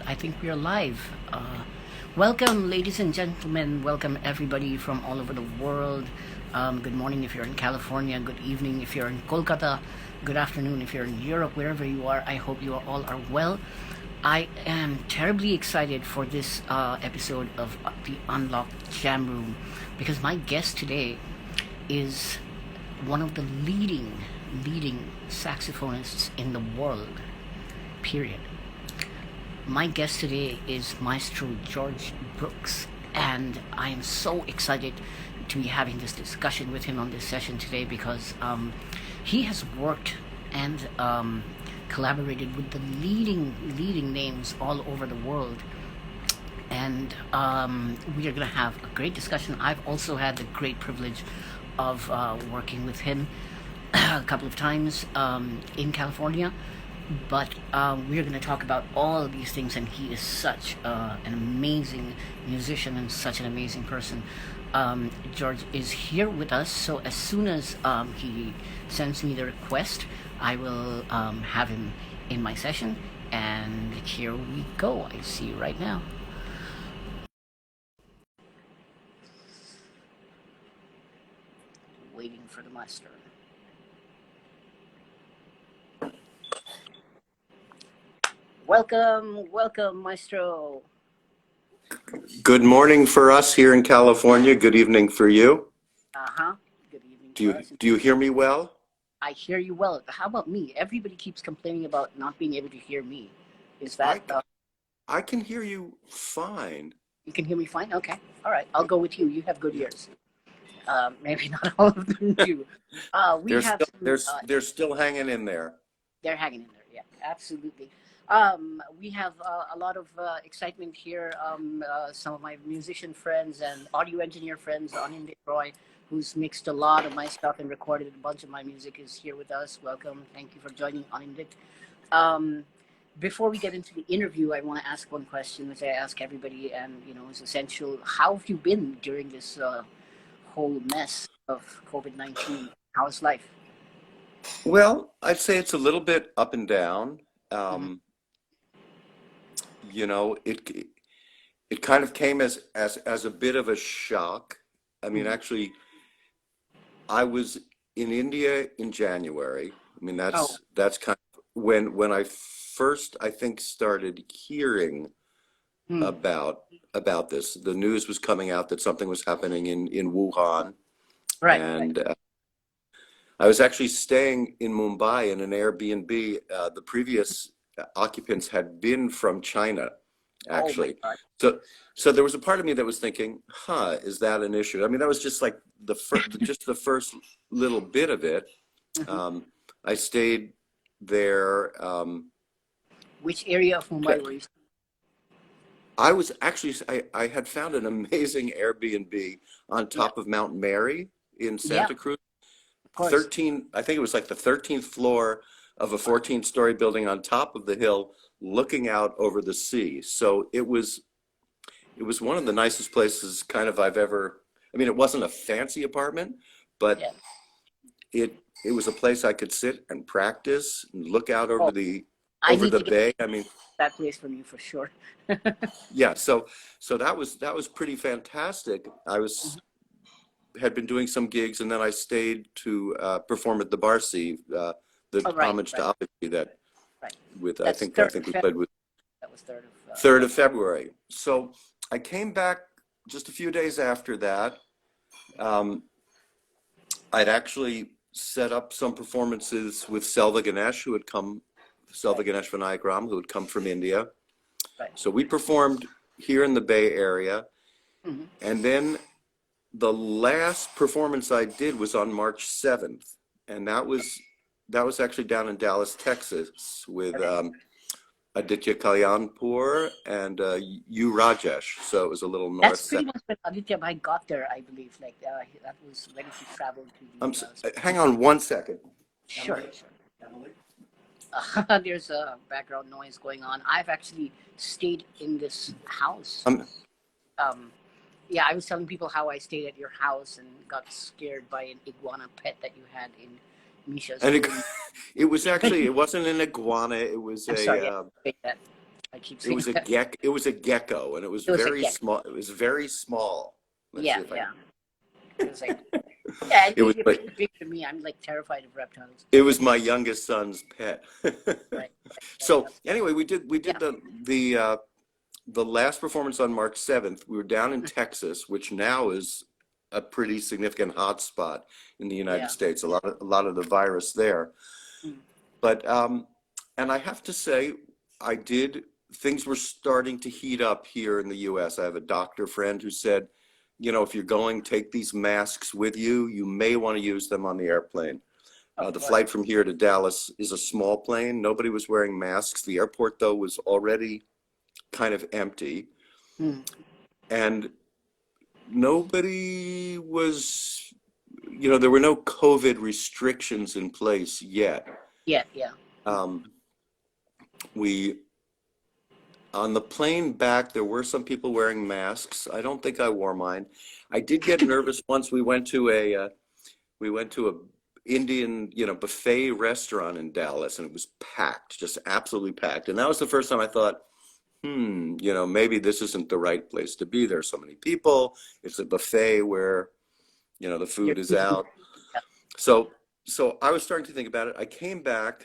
And I think we're live. Welcome, ladies and gentlemen. Welcome, everybody from all over the world. Good morning if you're in California. Good evening if you're in Kolkata. Good afternoon if you're in Europe, wherever you are. I hope you all are well. I am terribly excited for this episode of the Unlocked Jam Room because my guest today is one of the leading saxophonists in the world, period. My guest today is Maestro George Brooks, and I am so excited to be having this discussion with him on this session today because he has worked and collaborated with the leading names all over the world, and we are going to have a great discussion. I've also had the great privilege of working with him a couple of times in California. But we're going to talk about all of these things, and he is such an amazing musician and such an amazing person. George is here with us, so as soon as he sends me the request, I will have him in my session, and here we go. I see you right now. Waiting for the master. Welcome, Maestro. Good morning for us here in California. Good evening for you. Good evening. Do you hear me well? I hear you well. How about me? Everybody keeps complaining about not being able to hear me. Is that? I can hear you fine. You can hear me fine? Okay. All right. I'll go with you. You have good ears. Maybe not all of them do. They're still hanging in there. They're hanging in there. Yeah, absolutely. We have a lot of excitement here. Some of my musician friends and audio engineer friends, Anindit Roy, who's mixed a lot of my stuff and recorded a bunch of my music, is here with us. Welcome. Thank you for joining, Anindit. Before we get into the interview, I want to ask one question, which I ask everybody, and is essential. How have you been during this whole mess of COVID-19? How's life? Well, I'd say it's a little bit up and down. It kind of came as a bit of a shock. I mean, actually, I was in India in January. I mean, that's kind of when I first, I think, started hearing about this. The news was coming out that something was happening in Wuhan. Right. And I was actually staying in Mumbai in an Airbnb. The previous occupants had been from China, actually. So there was a part of me that was thinking, is that an issue? I mean, that was just like the first little bit of it. I stayed there. Which area of Mumbai were you? I was actually, I had found an amazing Airbnb on top of Mount Mary in Santa Cruz. I think it was like the 13th floor of a 14-story building on top of the hill, looking out over the sea. So it was one of the nicest places kind of I've ever. I mean, it wasn't a fancy apartment, but it was a place I could sit and practice and look out over the bay. I mean, that place from you for sure. Yeah, so that was pretty fantastic. I had been doing some gigs, and then I stayed to perform at the Barsi, the homage to Odyssey that with I think we played with. That was 3rd of February. So I came back just a few days after that. I'd actually set up some performances with Selva Ganesh Vinayak Ram, who had come from India. Right. So we performed here in the Bay Area, and then the last performance I did was on March 7th, and that was actually down in Dallas, Texas, with Aditya Kalyanpur and U Rajesh. So it was a little north. That's pretty much when Aditya Bhai got there, I believe. Like that was when he traveled to. Hang on one second. Sure. There's a background noise going on. I've actually stayed in this house. I was telling people how I stayed at your house and got scared by an iguana pet that you had in Misha's room. It was actually, it wasn't an iguana. It was I keep It saying was a that. gecko. It was a gecko, and it was It was a very gecko. small. It was very small. Let's see Yeah, if I. yeah. It was like, yeah, It was, you're but pretty big to me. I'm like terrified of reptiles. it was my youngest son's pet. Right, right. So anyway, we did Yeah. the last performance on March 7th. We were down in Texas, which now is a pretty significant hotspot in the United Yeah. States. A lot of the virus there. Mm. But and I have to say, things were starting to heat up here in the US. I have a doctor friend who said, if you're going, take these masks with you. You may want to use them on the airplane. Of The course. flight from here to Dallas is a small plane. Nobody was wearing masks. The airport, though, was already kind of empty. Mm. And nobody was, there were no COVID restrictions in place yet. Yeah, yeah. We On the plane back, there were some people wearing masks. I don't think I wore mine. I did get nervous once. We went to a Indian, buffet restaurant in Dallas, and it was packed, just absolutely packed. And that was the first time I thought, maybe this isn't the right place to be. There's so many people. It's a buffet where, the food is out. So I was starting to think about it. I came back.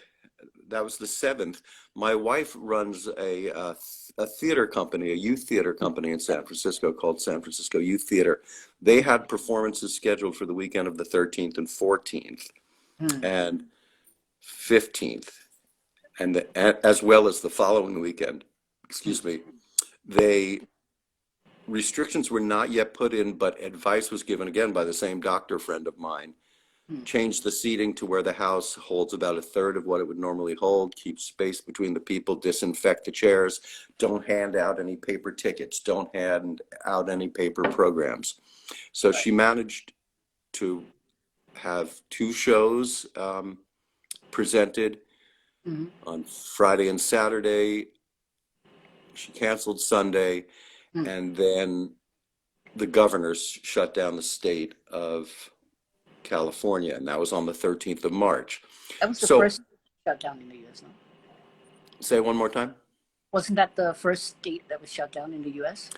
That was the 7th. My wife runs a theater company, a youth theater company in San Francisco called San Francisco Youth Theater. They had performances scheduled for the weekend of the 13th and 14th and 15th, as well as the following weekend. Excuse me. Restrictions were not yet put in, but advice was given again by the same doctor friend of mine. Change the seating to where the house holds about a third of what it would normally hold, keep space between the people, disinfect the chairs, don't hand out any paper tickets, don't hand out any paper programs. So she managed to have 2 shows presented on Friday and Saturday. She canceled Sunday, and then the governors shut down the state of California, and that was on the 13th of March. That was the first shutdown in the U.S., no? Say one more time. Wasn't that the first state that was shut down in the U.S.?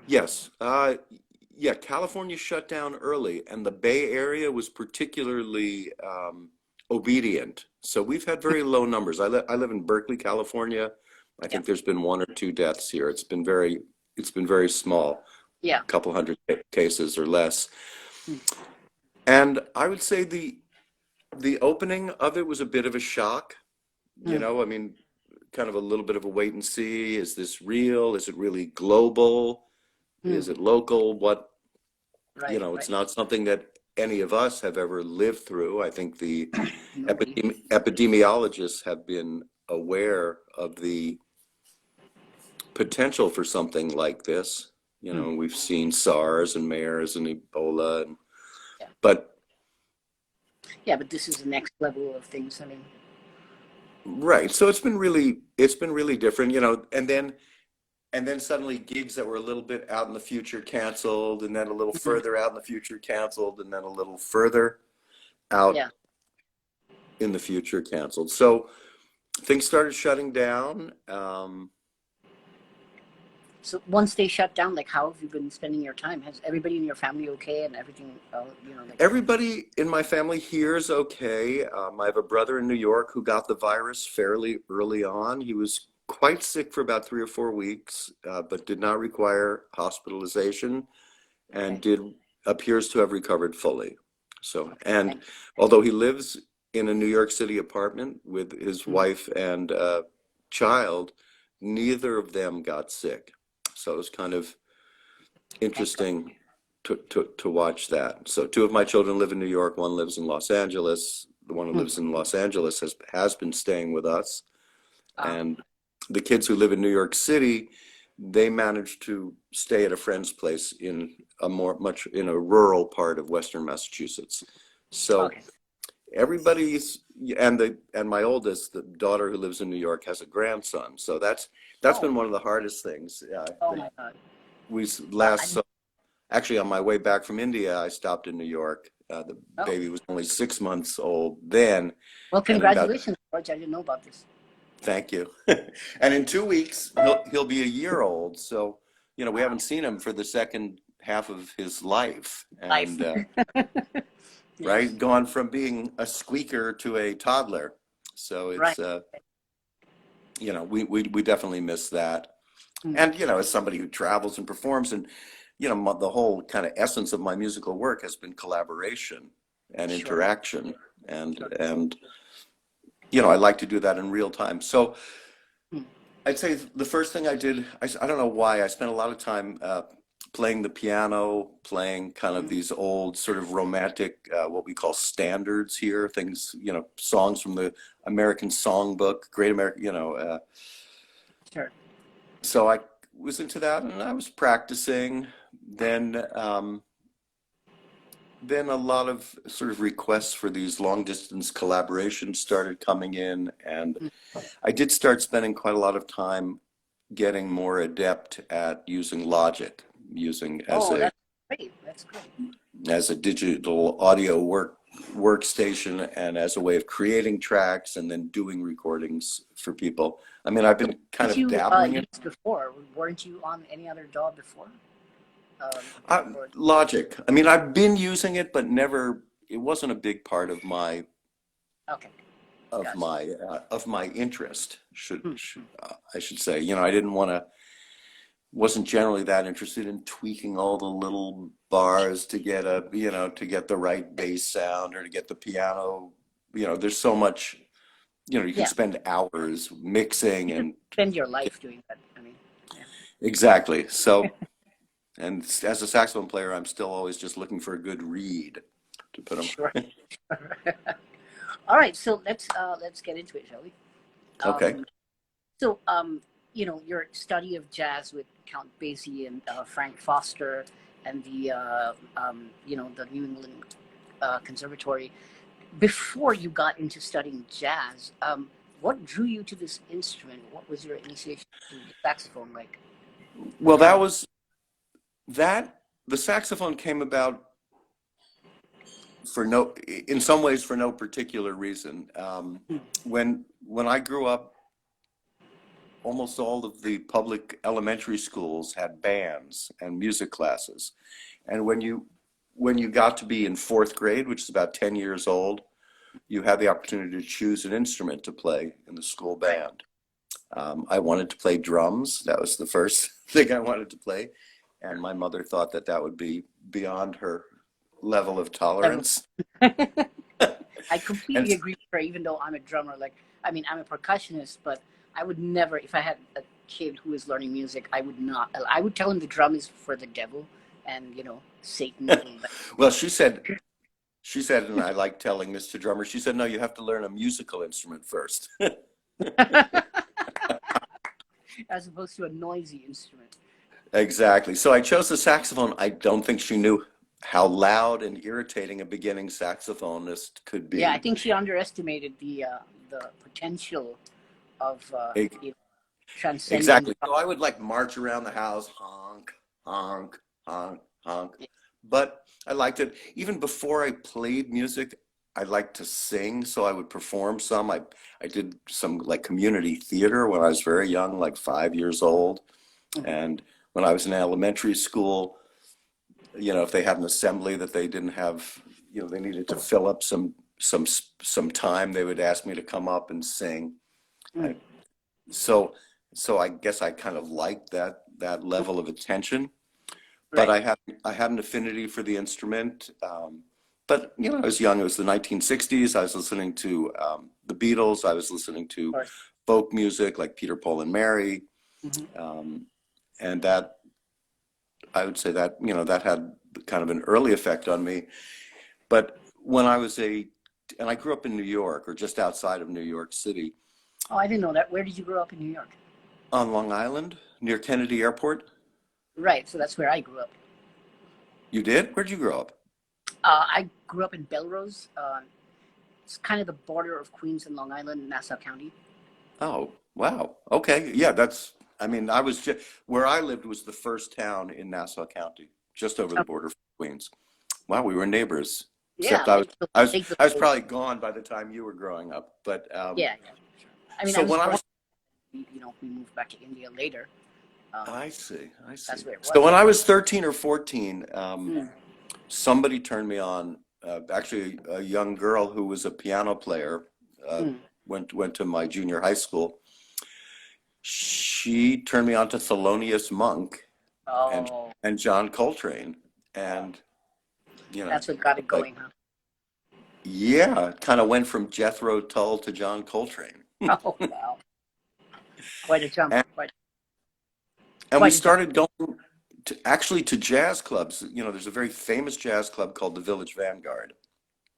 Yes. Yeah, California shut down early, and the Bay Area was particularly obedient. So we've had very low numbers. I live in Berkeley, California. I think there's been 1 or 2 deaths here. It's been very small. Yeah. A couple hundred cases or less. And I would say the opening of it was a bit of a shock. I mean, kind of a little bit of a wait and see. Is this real? Is it really global? Is it local? It's not something that any of us have ever lived through. I think the epidemiologists have been aware of the potential for something like this. We've seen SARS and MERS and Ebola, but this is the next level of things. I mean, right. So it's been really different, and then suddenly gigs that were a little bit out in the future canceled, and then a little further out in the future canceled, and then a little further out in the future canceled. So things started shutting down. So once they shut down, like, how have you been spending your time? Has everybody in your family okay and everything? Everybody in my family here is okay. I have a brother in New York who got the virus fairly early on. He was quite sick for about 3 or 4 weeks, but did not require hospitalization, and appears to have recovered fully. So, and although he lives in a New York City apartment with his wife and child, neither of them got sick. So it was kind of interesting to watch that. So 2 of my children live in New York. One lives in Los Angeles. The one who lives in Los Angeles has been staying with us. And the kids who live in New York City, they managed to stay at a friend's place in a rural part of Western Massachusetts. So everybody's, and my oldest, the daughter who lives in New York, has a grandson. So that's been one of the hardest things. My God. Actually, on my way back from India, I stopped in New York. The baby was only 6 months old then. Well, congratulations, George. I didn't know about this. Thank you. And in 2 weeks, he'll be a year old. So, we Wow. haven't seen him for the second half of his life. Life. And, Yes. right, gone from being a squeaker to a toddler. So Right. it's, we definitely miss that. Mm. And, as somebody who travels and performs and, the whole kind of essence of my musical work has been collaboration and Sure. interaction. And, Sure. and, I like to do that in real time. So, Mm. I'd say the first thing I did, I don't know why, I spent a lot of time playing the piano, playing kind of Mm. these old sort of romantic, what we call standards here, things, songs from the American Songbook, Great American, Sure. so I was into that and I was practicing. Then a lot of sort of requests for these long distance collaborations started coming in, and Mm. I did start spending quite a lot of time getting more adept at using Logic, using Oh, that's great. That's great. as a digital audio workstation and as a way of creating tracks and then doing recordings for people. I mean, I've been kind Did of you dabbling in use before? Weren't you on any other job before? Or, Logic. I mean, I've been using it, but never. It wasn't a big part of my okay. of Gotcha. my of my interest. Should, Hmm. should I should say? I didn't want to. Wasn't generally that interested in tweaking all the little bars to get to get the right bass sound or to get the piano. There's so much. You can Yeah. spend hours mixing You could and spend your life doing that. I mean, yeah. exactly. So, and as a saxophone player, I'm still always just looking for a good reed to put Sure. them. All right. So let's get into it, shall we? Okay. Um, so your study of jazz with Count Basie and Frank Foster and the New England Conservatory. Before you got into studying jazz, what drew you to this instrument? What was your initiation to the saxophone like? Well, that was that. The saxophone came about in some ways, for no particular reason. Hmm. When I grew up, almost all of the public elementary schools had bands and music classes, and when you got to be in fourth grade, which is about 10 years old, you had the opportunity to choose an instrument to play in the school Right. band. I wanted to play drums. That was the first thing I wanted to play. And my mother thought that that would be beyond her level of tolerance. I completely And agree with her, even though I'm a drummer. Like, I mean, I'm a percussionist, but I would never, if I had a kid who is learning music, I would not. I would tell him the drum is for the devil, and Satan. well, she said, and I like telling this to drummers, she said, no, you have to learn a musical instrument first. As opposed to a noisy instrument. Exactly. So I chose the saxophone. I don't think she knew how loud and irritating a beginning saxophonist could Yeah, I be. think she underestimated the potential of E- transcending. Exactly. So I would like march around the house, honk, honk, honk, honk. But I liked it. Even before I played music, I liked to sing, so I would perform some. I did some like community theater when I was very young, like 5 years old. Mhm. And when I was in elementary school, if they had an assembly that they didn't have, they needed to fill up some time, they would ask me to come up and sing. Mm. I, so so I guess I kind of liked that level of attention, but Right. I had an affinity for the instrument. But I was young. It was the 1960s. I was listening to the Beatles. I was listening Of to course. folk music like Peter, Paul, and Mary, Hmm. um, and that I would say that that had kind of an early effect on me. But when I was and I grew up in New York or just outside of New York City, Oh, I didn't know that. Where did you grow up in New York? on Long Island near Kennedy Airport. Right. So that's where I grew up. You did? Where'd you grow up? I grew up in Belrose. It's kind of the border of Queens and Long Island, Nassau County. Oh, wow. Okay. Yeah, I mean, I was just, where I lived was the first town in Nassau County, just over the Oh, border from Queens. Wow, we were neighbors. yeah, Except I was, I was, Lakeville. I was probably gone by the time you were growing up. But Yeah, yeah. Sure. I mean, I so was when I born was, we moved back to India later. I see. That's where it So was. when I was 13 or 14, Mm. somebody turned me on, actually a young girl who was a piano player, Mm. went to my junior high school. She turned me on to Thelonious Monk and Oh, John Coltrane, and that's what got it like, going, huh? yeah, it kind of went from Jethro Tull to John Coltrane. Oh, wow. Quite a jump. And, we Quite a jump. started going to jazz clubs. There's a very famous jazz club called the Village Vanguard.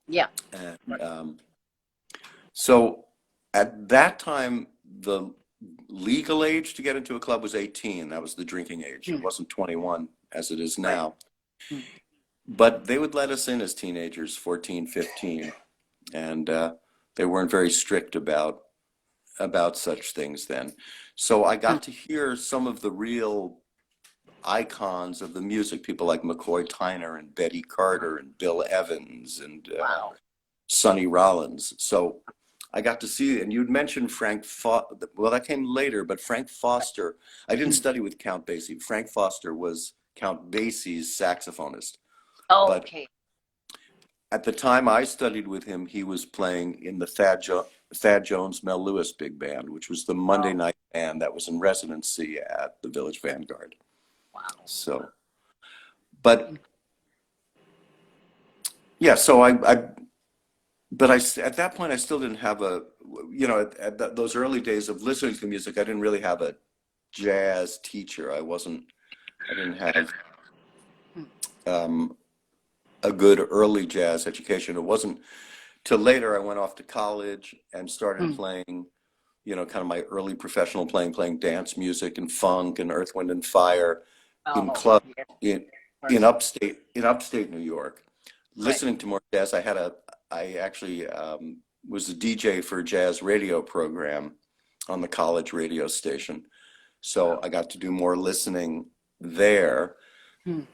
Yeah. And Right. so at that time, the legal age to get into a club was 18. That was the drinking age. It wasn't 21 as it is Right. now. But they would let us in as teenagers, 14, 15. And they weren't very strict about such things then. So I got to hear some of the real icons of the music, people like McCoy Tyner and Betty Carter and Bill Evans and Wow. Sonny Rollins. So I got to see, and you'd mentioned well, that came later, but Frank Foster, I didn't study with Count Basie. Frank Foster was Count Basie's saxophonist. Oh, But okay. at the time I studied with him, he was playing in the Thad Jones Mel Lewis Big Band, which was the Monday night band that was in residency at the Village Vanguard. Wow. So, but yeah, so but at that point I still didn't have those early days of listening to music, I didn't really have a jazz teacher. I didn't have a good early jazz education. It wasn't till later I went off to college and started playing, kind of my early professional playing dance music and funk and Earth, Wind and Fire in clubs in upstate New York. Listening to more jazz, I actually was a DJ for a jazz radio program on the college radio station. So I got to do more listening there. And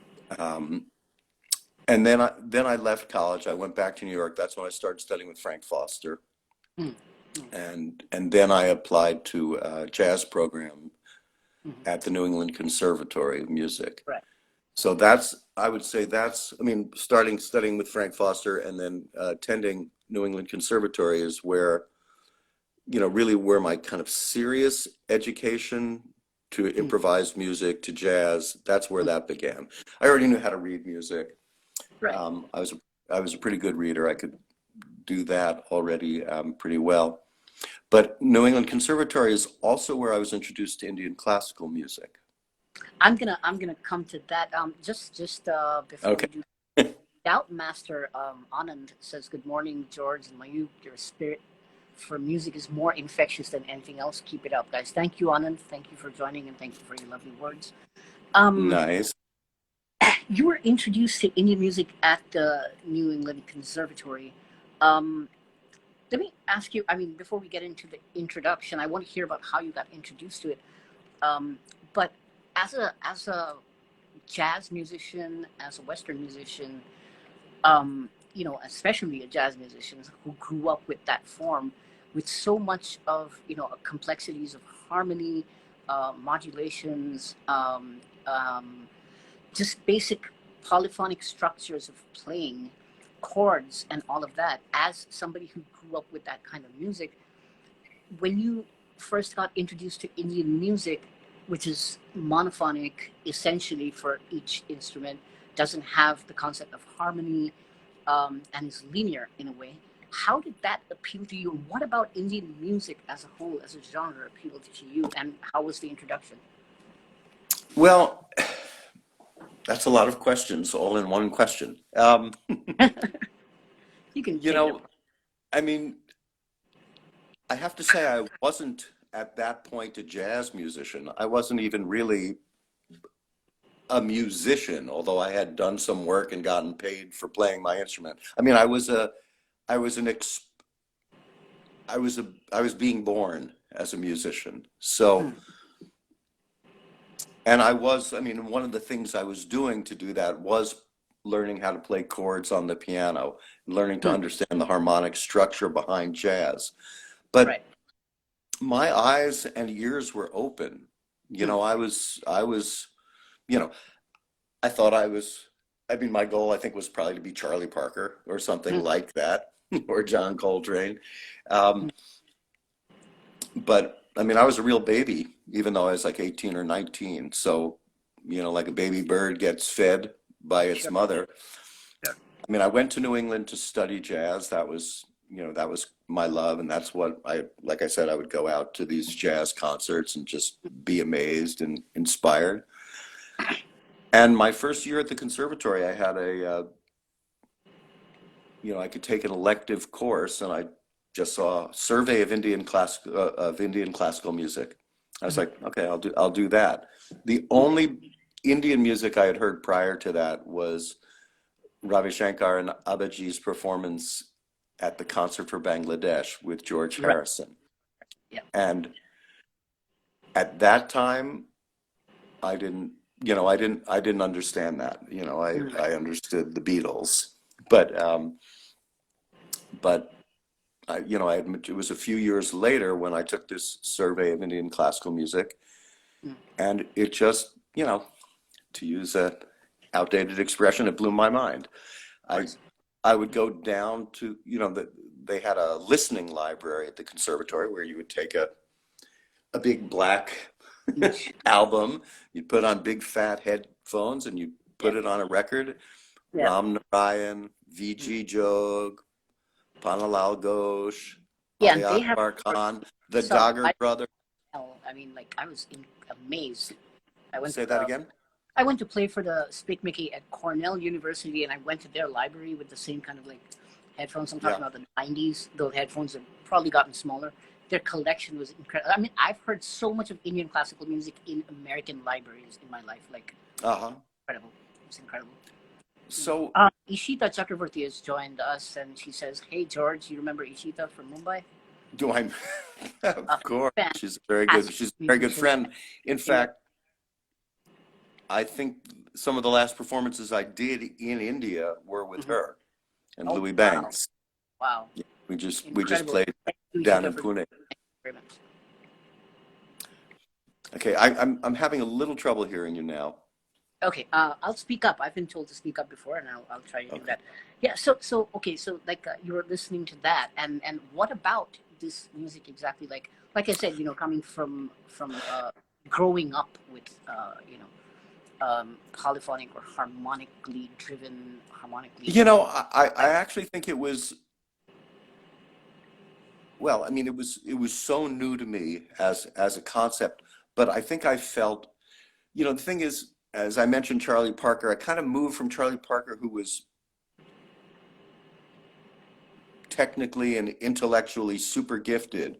then I left college. I went back to New York. That's when I started studying with Frank Foster. And then I applied to a jazz program at the New England Conservatory of Music. Right. So I would say starting studying with Frank Foster and then attending New England Conservatory is where, really where my kind of serious education to improvised music, to jazz, that's where that began. I already knew how to read music. Right. I was a pretty good reader. I could do that already pretty well. But New England Conservatory is also where I was introduced to Indian classical music. I'm gonna come to that. Just before Okay. we do, Doubt Master Anand says, "Good morning, George and Mayookh. Your spirit for music is more infectious than anything else. Keep it up, guys." Thank you, Anand. Thank you for joining and thank you for your lovely words. Nice. You were introduced to Indian music at the New England Conservatory. Let me ask you, before we get into the introduction, I want to hear about how you got introduced to it. But as a jazz musician, as a Western musician, especially a jazz musician who grew up with that form, with so much of, complexities of harmony, modulations, just basic polyphonic structures of playing, chords and all of that. As somebody who grew up with that kind of music, when you first got introduced to Indian music, which is monophonic essentially for each instrument, doesn't have the concept of harmony, and is linear in a way, how did that appeal to you? What about Indian music as a whole, as a genre, appealed to you, and how was the introduction? Well, that's a lot of questions all in one question. You can I have to say I wasn't at that point a jazz musician. I wasn't even really a musician, although I had done some work and gotten paid for playing my instrument. I was being born as a musician. So, and one of the things I was doing to do that was learning how to play chords on the piano, learning to understand the harmonic structure behind jazz. But my eyes and ears were open. You Mm, know, I was, you know, I thought I was, I mean, my goal, I think, was probably to be Charlie Parker or something mm, like that, or John Coltrane. Um, mm. but I mean, I was a real baby, even though I was like 18 or 19. So, like a baby bird gets fed by its Sure, mother. sure. I mean, I went to New England to study jazz. That was my love. And that's what like I said, I would go out to these jazz concerts and just be amazed and inspired. And my first year at the conservatory, I had I could take an elective course, and I just saw a survey of Indian classical music. I was Mhm. like, okay, I'll do that. The only Indian music I had heard prior to that was Ravi Shankar and Abaji's performance at the Concert for Bangladesh with George Right. Harrison. Yeah. And at that time, I didn't understand that. Mm, I understood the Beatles, but but it was a few years later when I took this survey of Indian classical music, mm. and it just, to use a outdated expression, it blew my mind. Of I course. I would go down to, they had a listening library at the conservatory where you would take a big black Mm. album, you'd put on big fat headphones, and you'd Yeah. put it on a record. Yeah. Ram Narayan, Mm. V.G. Jog, Panalal Ghosh, Yeah, and Ali they have Akbar Khan, the some Dagger brothers. I mean, like I was amazed. I went Say that again? I went to play for the Speak Mickey at Cornell University, and I went to their library with the same kind of like headphones. I'm talking Yeah. about the '90s. Those headphones have probably gotten smaller. Their collection was incredible. I mean, I've heard so much of Indian classical music in American libraries in my life. Like Uh-huh. incredible. It's incredible. So, Ishita Chakravarti has joined us, and she says, "Hey George, you remember Ishita from Mumbai? do I? Of course, she's Fantastic she's a very good musician." friend. In In fact, I think some of the last performances I did in India were with Mhm. her and Oh Louis wow, Banks. wow, Yeah, we just incredible! played Thank you, down Ishita, in for Pune. very much. Okay, I'm having a little trouble hearing you now. Okay, I'll speak up. I've been told to speak up before, and I'll try to do Okay. that. Yeah. So okay. So like you were listening to that, and what about this music exactly? Like I said, coming from growing up with polyphonic or harmonically. I Like, actually think it was, well, I mean, it was so new to me as a concept, but I think I felt, the thing is, as I mentioned Charlie Parker, I kind of moved from Charlie Parker, who was technically and intellectually super gifted,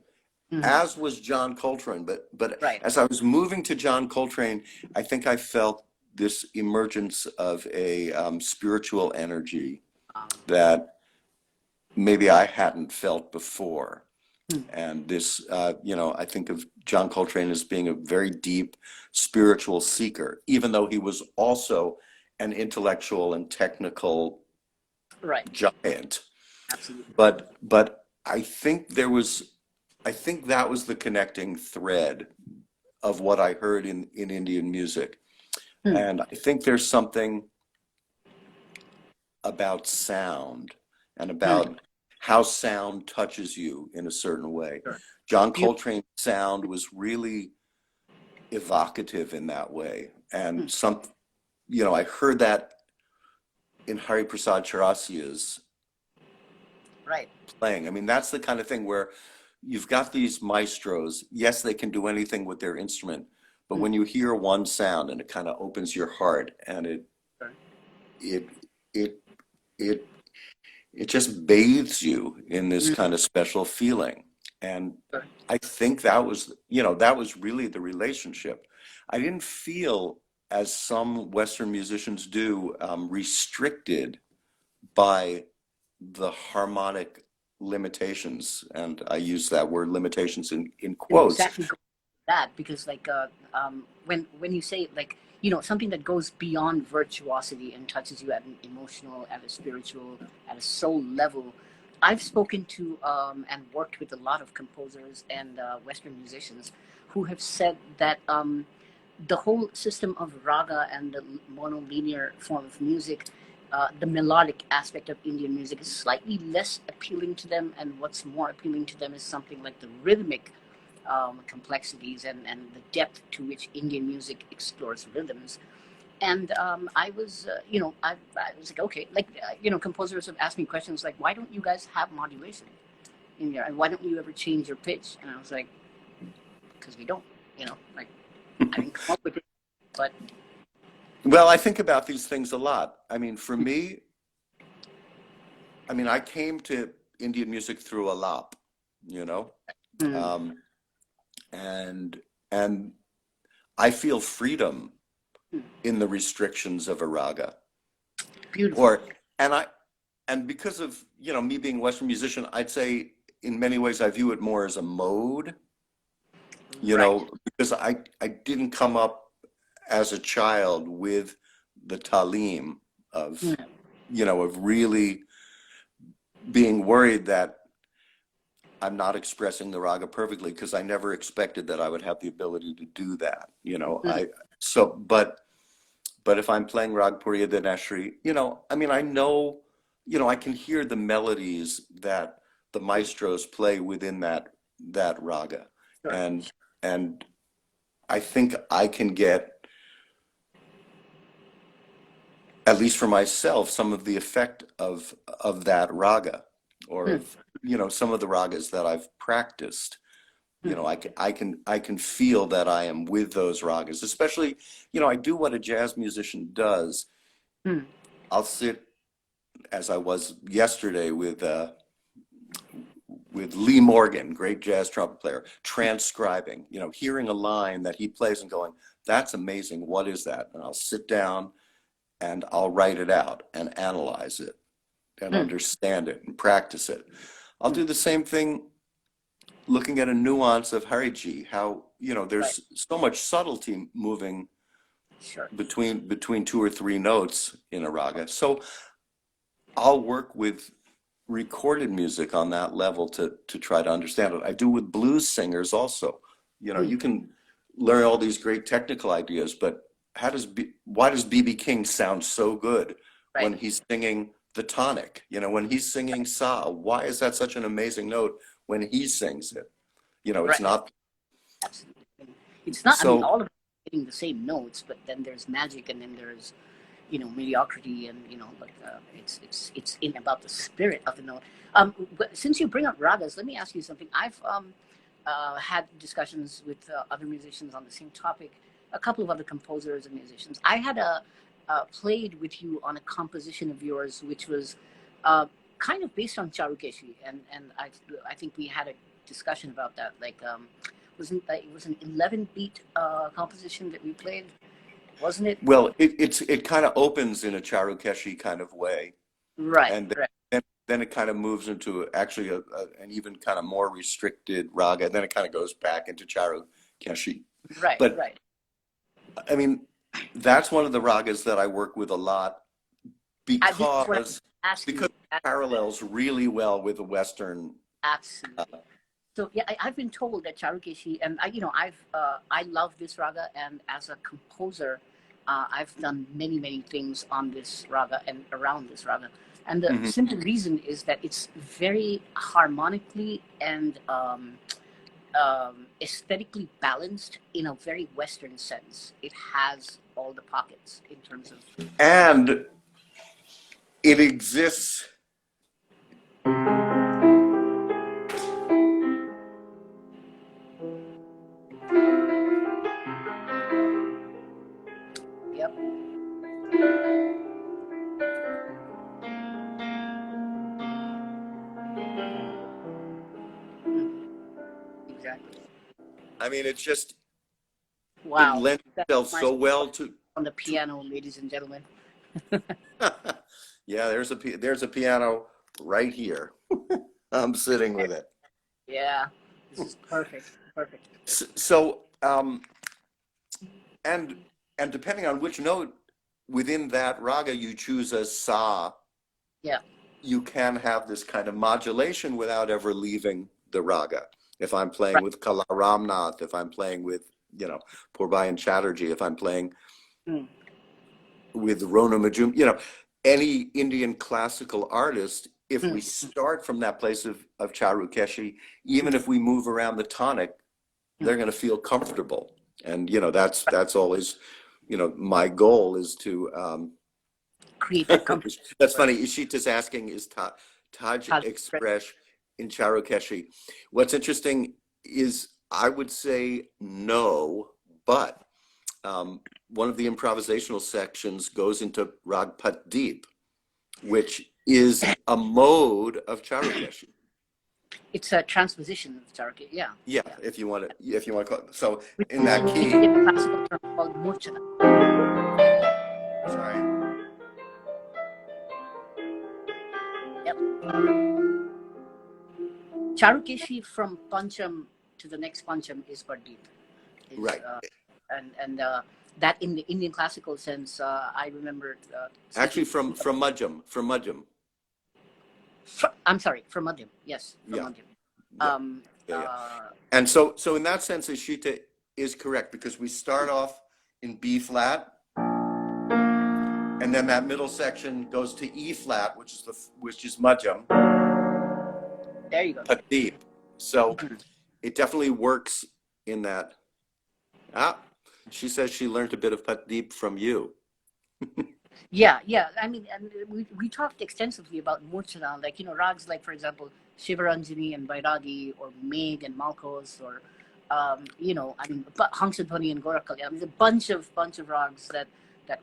mhm, as was John Coltrane. But right. as I was moving to John Coltrane, I think I felt this emergence of a spiritual energy Um, that maybe I hadn't felt before. hmm, And this, I think of John Coltrane as being a very deep spiritual seeker, even though he was also an intellectual and technical right. giant. Absolutely. But I think that was the connecting thread of what I heard in Indian music. Hmm, And I think there's something about sound and hmm, about how sound touches you in a certain way. sure. John You. Coltrane's sound was really evocative in that way. Hmm, And I heard that in Hari Prasad Chaurasia's right. playing. I mean, that's the kind of thing where you've got these maestros. Yes, they can do anything with their instrument, but Hmm, when you hear one sound and it kind of opens your heart, and sure. it it it it just bathes you in this Hmm, kind of special feeling. And sure. I think that was really the relationship. I didn't feel, as some Western musicians do, restricted by the harmonic limitations. And I use that word limitations in quotes. Exactly that, because like when you say like something that goes beyond virtuosity and touches you at an emotional, at a spiritual, at a soul level, I've spoken to and worked with a lot of composers and Western musicians who have said that the whole system of raga and the monolinear form of music, the melodic aspect of Indian music is slightly less appealing to them, and what's more appealing to them is something like the rhythmic complexities and the depth to which Indian music explores rhythms. And I was, I was like, okay, like, composers have asked me questions like, why don't you guys have modulation in there? And why don't you ever change your pitch? And I was like, because we don't, like, I didn't come up with it, but. Well, I think about these things a lot. I mean, for me, I came to Indian music through alap, you know, Mm. and I feel freedom Mm. in the restrictions of a raga. Beautiful. Or and because of me being a Western musician, I'd say in many ways I view it more as a mode, Right. because I didn't come up as a child with the talim of Mm. of really being worried that I'm not expressing the raga perfectly, because I never expected that I would have the ability to do that. Mm. But if I'm playing Rag Puriya Dineshri, I know, I can hear the melodies that the maestros play within that raga. Sure. And I think I can get, at least for myself, some of the effect of that raga, or Mm. of some of the ragas that I've practiced. Mm. I can feel that I am with those ragas. Especially, I do what a jazz musician does. Mm. I'll sit, as I was yesterday, with Lee Morgan, great jazz trumpet player, transcribing, hearing a line that he plays and going, "That's amazing. What is that?" And I'll sit down and I'll write it out and analyze it and Mm. understand it and practice it. I'll Mm. do the same thing looking at a nuance of Hariji, how, Right. there's so much subtlety moving Sure. between two or three notes in a raga. So I'll work with recorded music on that level to try to understand it. I do with blues singers also. Mm. You can learn all these great technical ideas, but why does B.B. King sound so good Right. when he's singing the tonic? When he's singing Sa, why is that such an amazing note when he sings it? It's Right. not. Absolutely. It's not, I mean, So all of them hitting the same notes, but then there's magic, and then there's, mediocrity, and, like, it's in about the spirit of the note. But since you bring up ragas, let me ask you something. I've had discussions with other musicians on the same topic, a couple of other composers and musicians. I had played with you on a composition of yours, which was uh, kind of based on Charukeshi, and I think we had a discussion about that. Like, wasn't it was an 11 beat composition that we played, wasn't it? well, it kind of opens in a Charukeshi kind of way, Right, and right, then it kind of moves into actually an even kind of more restricted raga, and then it kind of goes back into Charukeshi. right, But right. I mean, that's one of the ragas that I work with a lot, This is what I'm because asking you. it parallels really well with the Western. Absolutely. So yeah, I've been told that Charukeshi, and I love this raga, and as a composer, I've done many things on this raga and around this raga, and the Mhm. simple reason is that it's very harmonically and aesthetically balanced in a very Western sense. It has all the pockets in terms of. And it exists. Yep. Mm, exactly. It's just, it Wow. lends That's itself my so well on the to piano, ladies and gentlemen. yeah, there's a piano right here. I'm sitting with it. Yeah, this is perfect. Perfect. So, and depending on which note within that raga you choose as sa, Yeah. you can have this kind of modulation without ever leaving the raga. If I'm playing Right. with Kala Ramnath, if I'm playing with, Purbayan Chatterjee, if I'm playing Mm, with Rona Majum, any Indian classical artist, if we mm, start from that place of Charukeshi, even if we move around the tonic, mm. they're going to feel comfortable. And, that's always, my goal is to, Create that comfort. that's funny. Ishita's asking, is Taj Taj express. Express in Charukeshi? What's interesting is I would say no, but one of the improvisational sections goes into Rag Patdeep, which is a mode of Charukeshi. It's a transposition of Charaki. Yeah, Yeah, yeah. if you want to call it. So Which in that is key, a classical term called Murchana. sorry. Yep. Charukeshi from Pancham to the next Pancham is Pardeep. Right. And that in the Indian classical sense, I remember. Actually, from Madhyam. I'm sorry, from Madhyam. Yes, from Yeah. Madhyam. Yeah. Yeah. And so in that sense, Ishita is correct, because we start off in B flat, and then that middle section goes to E flat, which is Madhyam, There you go. Patdeep. So it definitely works in that. She says she learned a bit of Patdeep from you. Yeah, yeah. I mean, and we talked extensively about Murchana, like, rags like, for example, Shivaranjani and Vairagi, or Megh and Malkos, or, I mean, Hamsadhwani and Gorakali. I mean, there's a bunch of rags that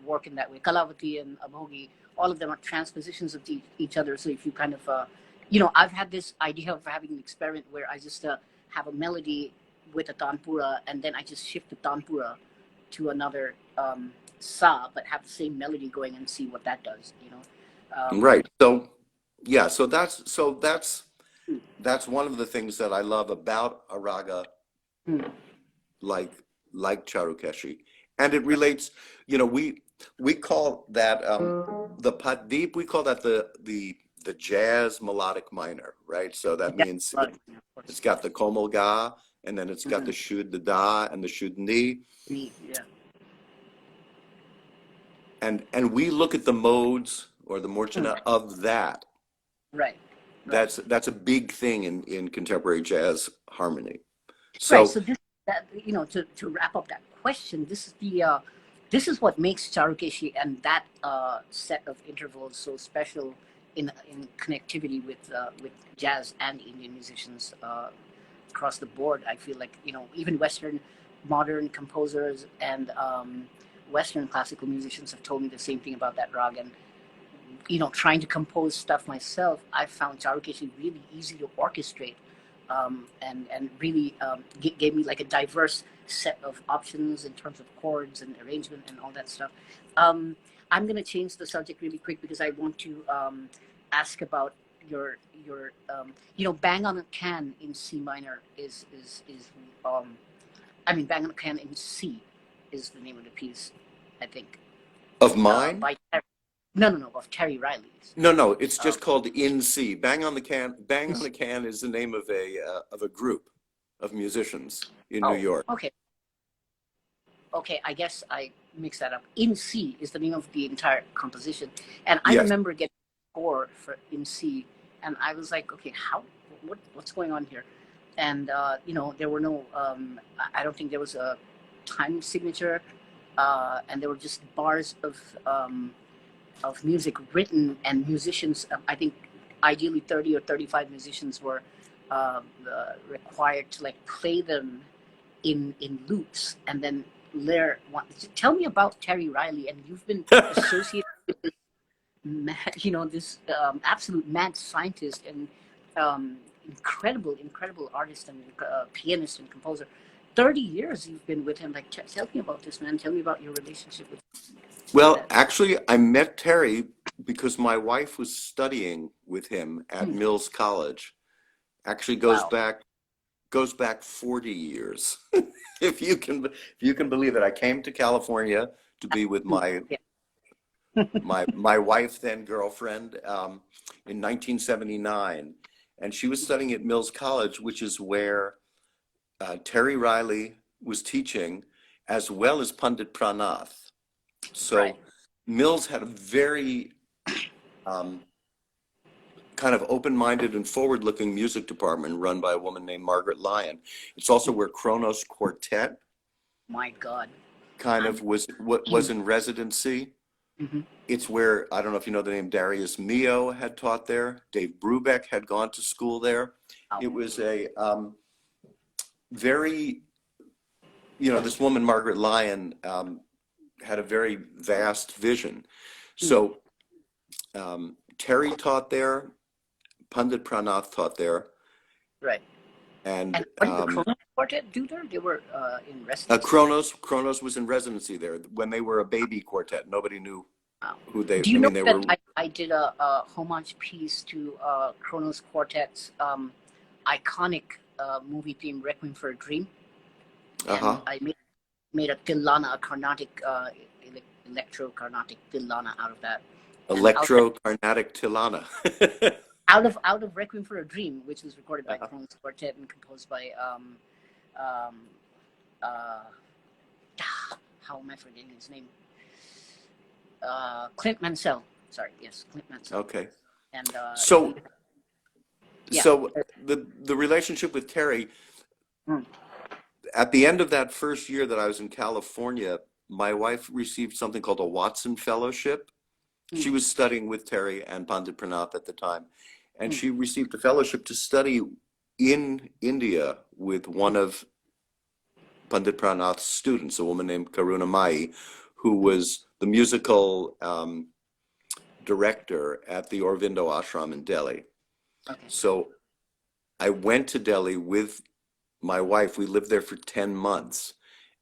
work in that way. Kalavati and Abhogi, all of them are transpositions of each other. So if you kind of, I've had this idea of having an experiment where I just have a melody with a tanpura, and then I just shift the tanpura to another sa, but have the same melody going, and see what that does. Right. So yeah. So that's one of the things that I love about a raga Mm. like Charukeshi, and it relates. We call that the Patdeep. We call that the jazz melodic minor, right? So that Yeah, means of it's course. got the komal ga, and then it's got the shud the da and the shud ni, Yeah. and we look at the modes or the morchana of that. Right. Right. That's a big thing in contemporary jazz harmony. Right. So So to wrap up that question, this is what makes Charukeshi and that set of intervals so special in connectivity with jazz and Indian musicians across the board. I feel like, even Western modern composers and Western classical musicians have told me the same thing about that rag. And trying to compose stuff myself, I found Charukeshi really easy to orchestrate, and really gave me like a diverse set of options in terms of chords and arrangement and all that stuff. I'm going to change the subject really quick, because I want to ask about your bang on a can in C minor I mean, bang on a can in C is the name of the piece, I think. of mine? By No, of Terry Riley's. No, it's just called In C. Bang on the Can. Bang on the Can is the name of a group of musicians in New York. Okay, I guess I mixed that up. In C is the name of the entire composition, and I Yes. remember getting a score for In C, and I was like, okay, what's going on here? And there were no, I don't think there was a time signature, and there were just bars of music written, and musicians. I think ideally 30 or 35 musicians were required to like play them in loops, and then layer one. Tell me about Terry Riley, and you've been associated with this, this absolute mad scientist and incredible artist and pianist and composer. 30 years you've been with him. Like, tell me about this, man. Tell me about your relationship with him. Well, actually, I met Terry because my wife was studying with him at Mills College. Actually, goes back 40 years. If you can believe it. I came to California to be with my wife, then girlfriend, in 1979, and she was studying at Mills College, which is where Terry Riley was teaching, as well as Pandit Pranath. Right. So Mills had a very um, kind of open-minded and forward-looking music department run by a woman named Margaret Lyon. It's also where Kronos Quartet My God. kind of was in residency. Mm-hmm. It's where, I don't know if you know the name, Darius Milhaud had taught there. Dave Brubeck had gone to school there. Oh. It was a very, this woman, Margaret Lyon, had a very vast vision. So Terry taught there, Pandit Pranath taught there. Right. And what did the Kronos Quartet do there? They were in residency. Kronos was in residency there when they were a baby quartet. Nobody knew who they. Do you know they that were. I did a homage piece to Kronos Quartet's iconic movie theme "Requiem for a Dream," and I made a Tilana, a Carnatic electro Carnatic Tilana out of that. Electro Carnatic Tilana. out of Requiem for a Dream, which was recorded by Kronos Quartet and composed by how am I forgetting his name? Clint Mansell. Sorry, yes, Clint Mansell. Okay. And so the relationship with Terry, at the end of that first year that I was in California, my wife received something called a Watson Fellowship. She was studying with Terry and Pandit Pranath at the time, and she received a fellowship to study in India with one of Pandit Pranath's students, a woman named Karuna Mai, who was the musical director at the Aurobindo Ashram in Delhi. Okay. So I went to Delhi with my wife. We lived there for 10 months.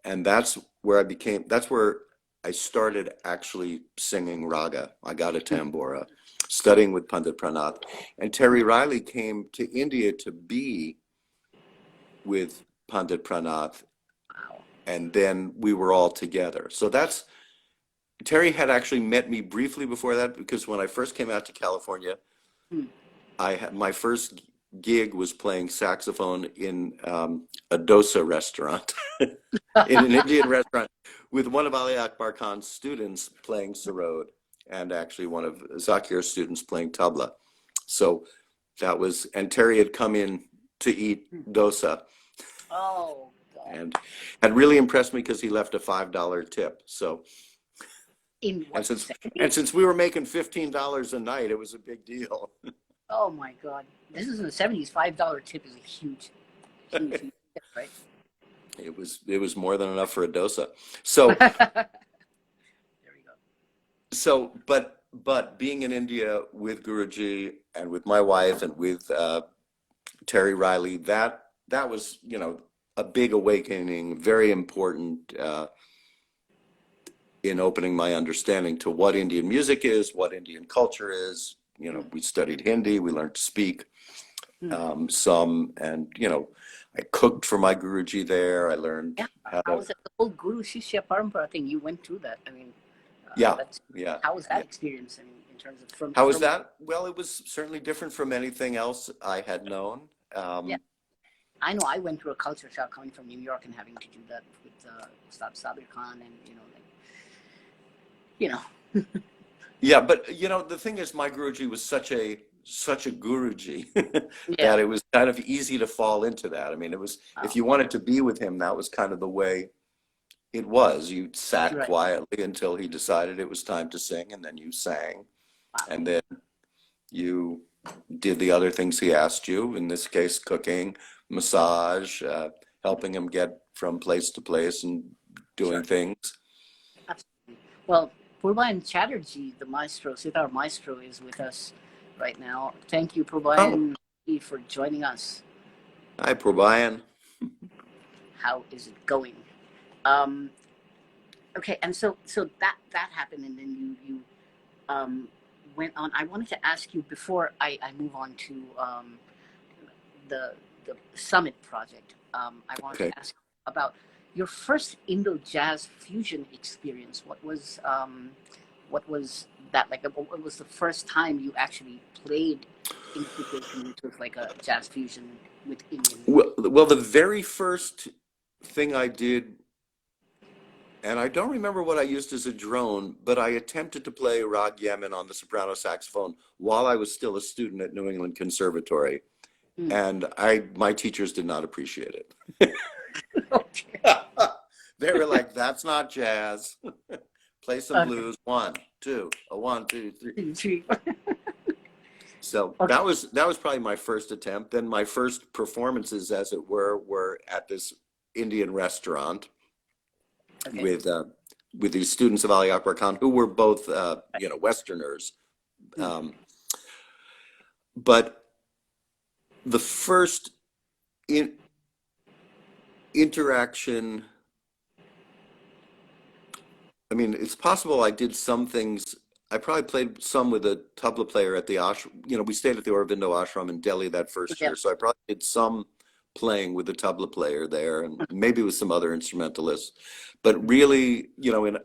And that's where I started actually singing raga. I got a tambura, studying with Pandit Pranath. And Terry Riley came to India to be with Pandit Pranath. Wow. And then we were all together. So Terry had actually met me briefly before that, because when I first came out to California, my first gig was playing saxophone in a dosa restaurant, in an Indian restaurant, with one of Ali Akbar Khan's students playing sarod, and actually one of Zakir's students playing tabla. So and Terry had come in to eat dosa. Oh, God. And had really impressed me because he left a $5 tip. So. And since we were making $15 a night, it was a big deal. Oh my God! This is in the '70s. $5 tip is a huge tip, right? It was more than enough for a dosa. So there we go. So, but being in India with Guruji and with my wife and with Terry Riley, that was a big awakening, very important. In opening my understanding to what Indian music is, what Indian culture is. We studied Hindi, we learned to speak some, and I cooked for my Guruji there. I learned how was it, the whole Guru Shishya Parampara thing? You went through that. I mean, How was that experience? I mean, in terms of how was that? Well, it was certainly different from anything else I had known. I know I went through a culture shock coming from New York and having to do that with Ustad Sabir Khan, and Yeah, but the thing is, my Guruji was such a Guruji that it was kind of easy to fall into that. I mean, it was, if you wanted to be with him, that was kind of the way it was. You sat quietly until he decided it was time to sing, and then you sang. Wow. And then you did the other things he asked you, in this case, cooking, massage, helping him get from place to place and doing things. Absolutely. Well, Purbayan Chatterjee, the maestro, sitar maestro, is with us right now. Thank you, Purbayan, for joining us. Hi, Purbayan. How is it going? Okay, and so that happened, and then you went on. I wanted to ask you, before I move on to the Summit project, I wanted to ask about your first Indo-Jazz fusion experience. What was What was that like? What was the first time you actually played in a situation which was like a jazz fusion with Indian? Well, the very first thing I did, and I don't remember what I used as a drone, but I attempted to play Rag Yemen on the soprano saxophone while I was still a student at New England Conservatory. Hmm. And my teachers did not appreciate it. Okay. They were like, "That's not jazz. Play some Okay. blues. One, two, a one, two, three." Three. So Okay. that was probably my first attempt. Then my first performances, as it were at this Indian restaurant Okay. with these students of Ali Akbar Khan who were both Westerners. Hmm. But the first interaction, I mean, it's possible I did some things. I probably played some with a tabla player at the ashram. We stayed at the Aurobindo ashram in Delhi that first Yeah. year, so I probably did some playing with the tabla player there, and maybe with some other instrumentalists. But really,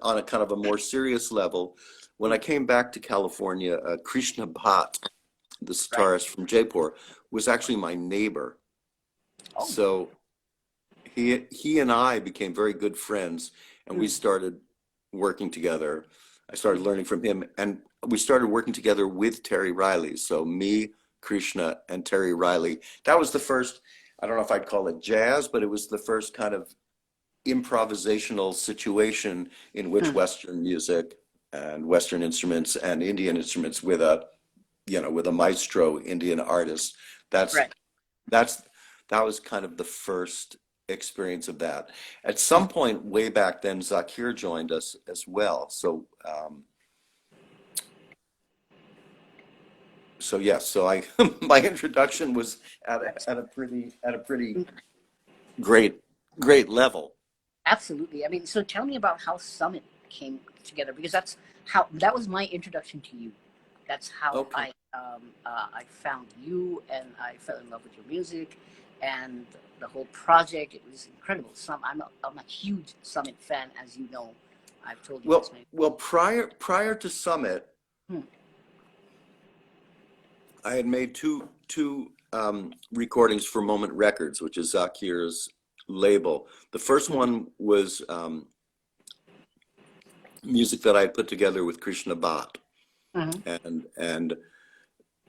on a kind of a more serious level, when I came back to California, Krishna Bhatt, the Right. sitarist from Jaipur, was actually my neighbor. Oh. So he and I became very good friends, and we Hmm. started working together. I started learning from him, and we started working together with Terry Riley. So me, Krishna, and Terry Riley. That was the first, I don't know if I'd call it jazz, but it was the first kind of improvisational situation in which Hmm. Western music and Western instruments and Indian instruments with a maestro Indian artist. That's Right. that's that was kind of the first experience of that. At Hmm. some point way back then, Zakir joined us as well. So yes, so I my introduction was at a pretty great level. Absolutely. I mean, so tell me about how Summit came together because that was my introduction to you. That's how Okay. I found you and I fell in love with your music and the whole project. It was incredible. I'm a huge Summit fan, as you know. I've told you this Well, many. well, prior to Summit, Hmm. I had made two recordings for Moment Records, which is Zakir's label. The first Hmm. one was music that I had put together with Krishna Bhatt, Hmm. and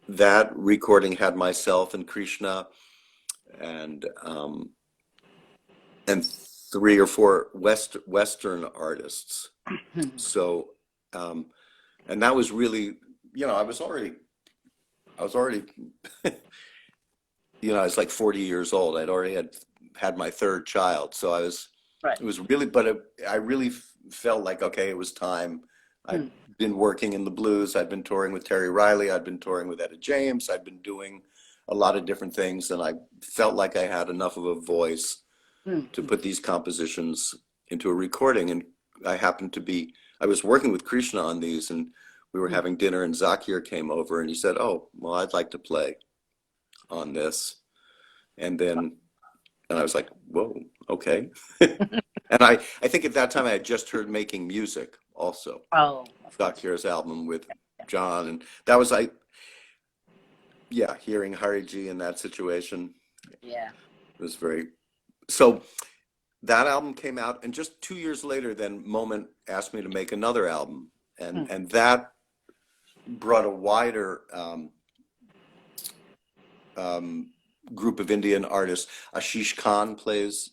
that recording had myself and Krishna and and three or four Western artists. Hmm. So and that was really, I was already I was like 40 years old. I'd already had my third child. So Right. it was really, but I really felt like, okay, it was time. I'd Hmm. been working in the blues. I'd been touring with Terry Riley. I'd been touring with Etta James. I'd been doing a lot of different things. And I felt like I had enough of a voice Hmm. to put these compositions into a recording. And I was working with Krishna on these, and we were Hmm. having dinner, and Zakir came over and he said, "Oh, well, I'd like to play on this." And then, and I was like, "Whoa, okay." And I think at that time I had just heard Making Music also, Oh, of course. Zakir's album with John. And that was, yeah, hearing Hariji in that situation Yeah. was so that album came out, and just 2 years later, then Moment asked me to make another album. Hmm. And that brought a wider group of Indian artists. Ashish Khan plays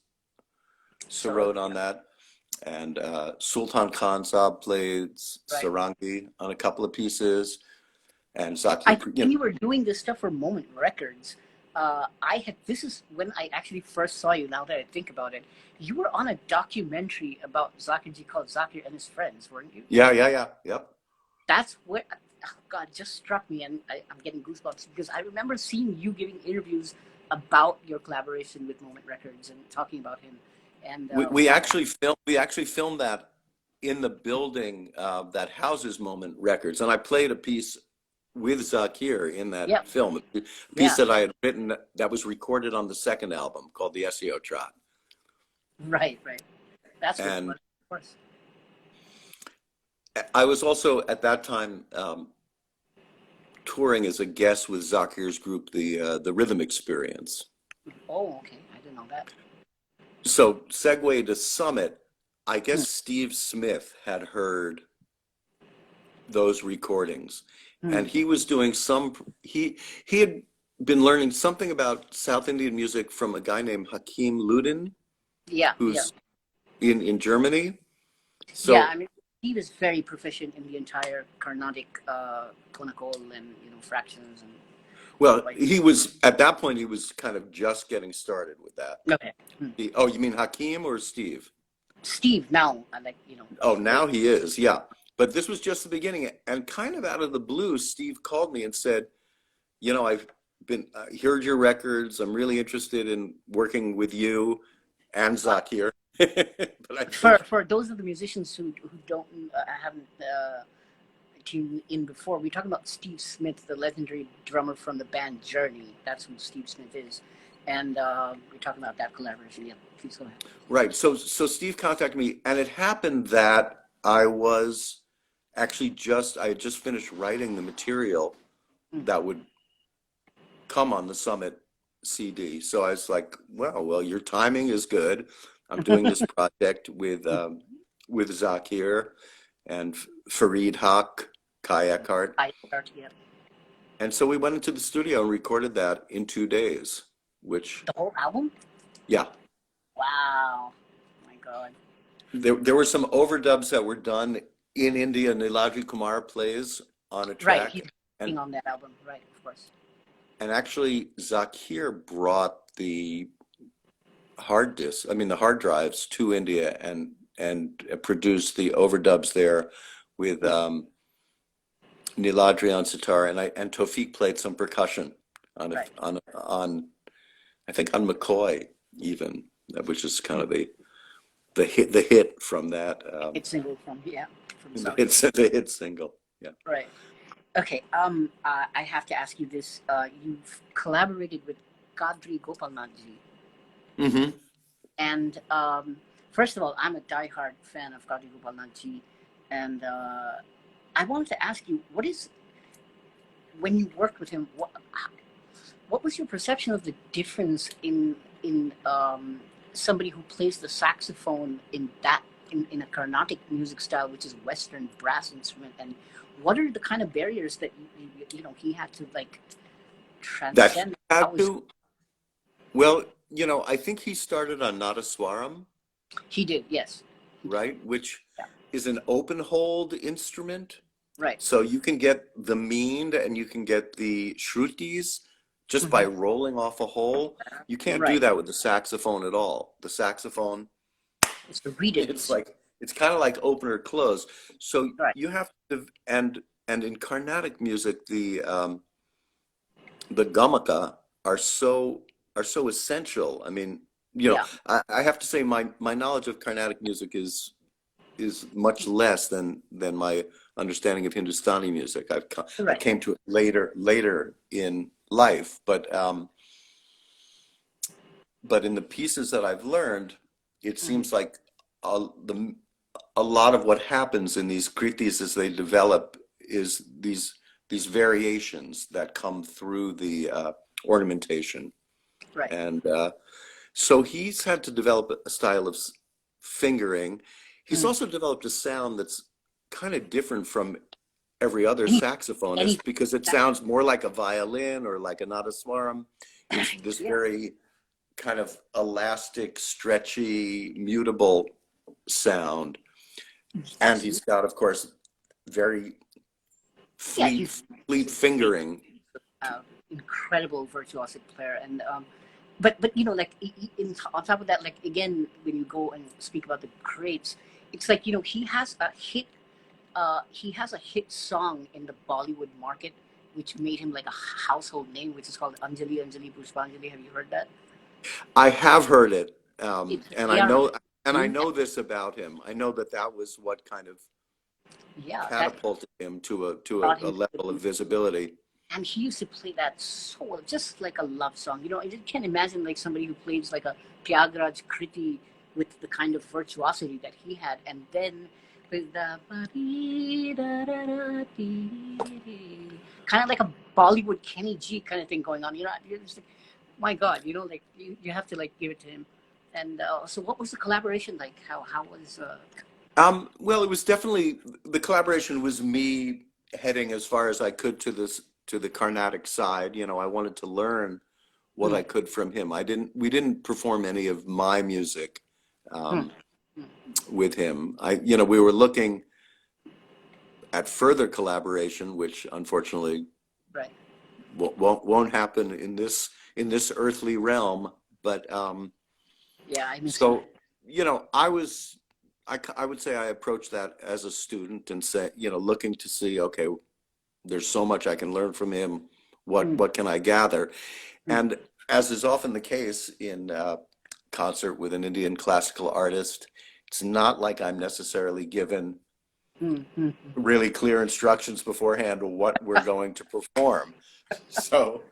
So Sarod on that, and Sultan Khan Saab played right. Sarangi on a couple of pieces, and I Zakir, think when you were doing this stuff for Moment Records, this is when I actually first saw you. Now that I think about it, you were on a documentary about Zakirji called Zakir and His Friends, weren't you? yeah, yep. That's where, oh God, just struck me, and I'm getting goosebumps because I remember seeing you giving interviews about your collaboration with Moment Records and talking about him. And We wow, actually filmed that in the building that houses Moment Records, and I played a piece with Zakir in that yeah, film, a piece yeah, that I had written that was recorded on the second album called the SEO Trot. right, right. That's what it was, And of course. I was also at that time touring as a guest with Zakir's group, the Rhythm Experience. Oh, okay. I didn't know that. So segue to Summit. I Hmm. guess Steve Smith had heard those recordings, Hmm. and he was doing he had been learning something about South Indian music from a guy named Hakim Ludin, Yeah, yeah. who's in Germany. Yeah, So I mean, he was very proficient in the entire Carnatic conical and fractions and well, like. he was at that point he was kind of just getting started with that. Okay. Hmm. Oh, you mean Hakim or Steve? Steve now, I like Oh, way. now he is, yeah. But this was just the beginning, and kind of out of the blue, Steve called me and said, I've been heard your records. I'm really interested in working with you and Uh, Zakir. But I for think those of the musicians who don't haven't tuned in before, we're talking about Steve Smith, the legendary drummer from the band Journey. That's who Steve Smith is, and we're talking about that collaboration. Yeah, please go ahead. right. So Steve contacted me, and it happened that I had just finished writing the material Hmm. that would come on the Summit CD. So I was like, well, your timing is good. I'm doing this project with Zakir and Fareed Haq, Kai Eckhart. I start yeah. And so we went into the studio and recorded that in 2 days, which, The whole album. yeah, Wow, my God. there were some overdubs that were done in India. Niladri Kumar plays on a Right, track. he's And, on that album. Right, of course. and actually, Zakir brought the hard disks, I mean the hard drives to India and produced the overdubs there with Niladri on sitar and Tofik played some percussion on Right. I think on McCoy even, which is kind of the hit from that It's single from the South. hit single. Yeah. Right. Okay. I have to ask you this. You've collaborated with Kadri Gopalnathji, Mm-hmm. and first of all, I'm a diehard fan of Kadri Gopalnathji, and I wanted to ask you, what is when you worked with him? What was your perception of the difference in somebody who plays the saxophone in a Carnatic music style, which is Western brass instrument, and what are the kind of barriers that he had to like That he transcend? How had was to, well, I think he started on Nadaswaram, he did? Yes, he did. right? Which Yeah, is an open hold instrument. right. So you can get the mean and you can get the shrutis just by Hmm. rolling off a hole. You can't do Right. that with the saxophone at all. The saxophone, It's the reeded it's instrument. like it's kind of like open or close. So Right. you have to and in Carnatic music the gamaka are so essential. I mean, Yeah. I have to say my knowledge of Carnatic music is much less than my understanding of Hindustani music. I Right. came to it later in life, but in the pieces that I've learned, it Hmm. seems like the a lot of what happens in these kritis as they develop is these variations that come through the ornamentation, Right. and so he's had to develop a style of fingering. He's Hmm. also developed a sound that's kind of different from every other Any saxophonist any because it sounds more like a violin or like a nadaswaram. It's this yeah. very kind of elastic, stretchy, mutable sound. And he's Absolutely. got, of course, very Yeah. fleet, He's fleet fingering. uh, incredible virtuosic player, and but like on top of that, like again, when you go and speak about the greats, it's like he has a hit song in the Bollywood market, which made him like a household name, which is called Anjali Anjali Pushpanjali. Have you heard that? I have heard it, It's and I A.R. know, and I Rahman. know this about him. I know that was what kind of Yeah, that catapulted him to brought a him to level of the, visibility. and he used to play that so well, just like a love song. I just can't imagine like somebody who plays like a Tyagaraja Kriti with the kind of virtuosity that he had, and then With the kind of like a Bollywood Kenny G kind of thing going on. You know, you're just like, my God, you know, like you have to like give it to him. And so, what was the collaboration like? How was? Well, it was definitely the collaboration was me heading as far as I could to the Carnatic side. You know, I wanted to learn what Hmm, I could from him. We didn't perform any of my music hmm, um, hmm, with him. We were looking at further collaboration, which unfortunately right. won't happen in this earthly realm. But Yeah, I miss him. so, I would say I approached that as a student and say, looking to see, okay, there's so much I can learn from him. Hmm, What can I gather? hmm, And as is often the case in concert with an Indian classical artist, it's not like I'm necessarily given hmm, hmm. really clear instructions beforehand of what we're going to perform. So,